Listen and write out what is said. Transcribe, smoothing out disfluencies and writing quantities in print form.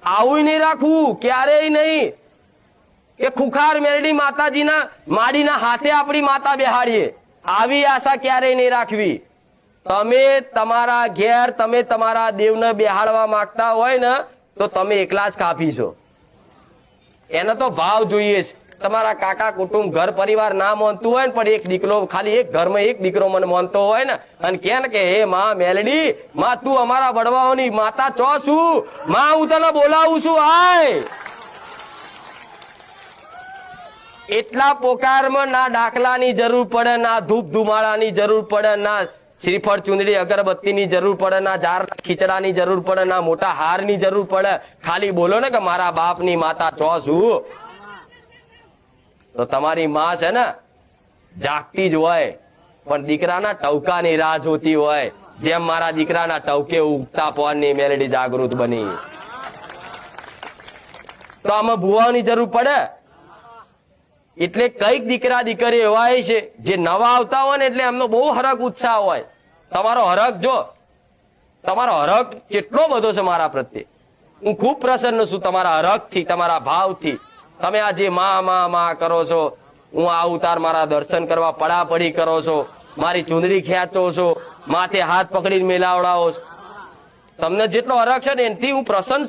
આવું નહીં રાખવું, ક્યારેય નહીં કે ખુખાર મેરડી માતાજીના માડીના હાથે આપણી માતા બેહાડીએ, આવી આશા ક્યારેય નહીં રાખવી. તમે તમારા ઘેર તમે તમારા દેવને બેહાડવા માંગતા હોય ને તો તમે એકલા જ કાફી છો. એને તો ભાવ જોઈએ છે. તમારા કાકા કુટુંબ ઘર પરિવાર ના માનતું હોય ને પણ એક દીકરો, ખાલી એક ઘરમાં એક દીકરો મને માનતો હોય ને અને કે હે માં મેલડી, માં તું અમારા વડવાઓની માતા ચો છું, માં હું તને બોલાવું છું, આય. એટલા પોકારમાં ના દાખલાની જરૂર પડે, ના ધૂપ ધુમાડાની જરૂર પડે, ના શ્રીફળ ચુંદડી અગરબત્તીની જરૂર પડે, ના ઝાર ખીચડાની જરૂર પડે, ના મોટા હારની જરૂર પડે. ખાલી બોલો ને કે મારા બાપની માતા ચો છું, તો તમારી માં છે ને જાગતી જ હોય પણ દીકરાના ટવકાની રાહ જોતી હોય, જેમ મારા દીકરાના ટવકે ઉગતા પોરની મેલડી જાગૃત બની. તો આમાં ભુવાની જરૂર પડે. એટલે કઈક દીકરા દીકરી એવા છે જે નવા આવતા હોય ને એટલે એમનો બહુ હરખ ઉત્સાહ હોય. તમારો હરખ જો, તમારો હરખ કેટલો બધો છે મારા પ્રત્યે. હું ખૂબ પ્રસન્ન છું તમારા હરખથી, તમારા ભાવથી. તમે આ જે માં કરો છો, હું આવું તાર મારા દર્શન કરવા પડાપડી કરો છો, મારી ચૂંદડી ખેંચો છો, માથે હાથ પકડીને મેલાવડાવો છો. તમને જેટલો હરખ છે ને એનાથી હું પ્રસન્ન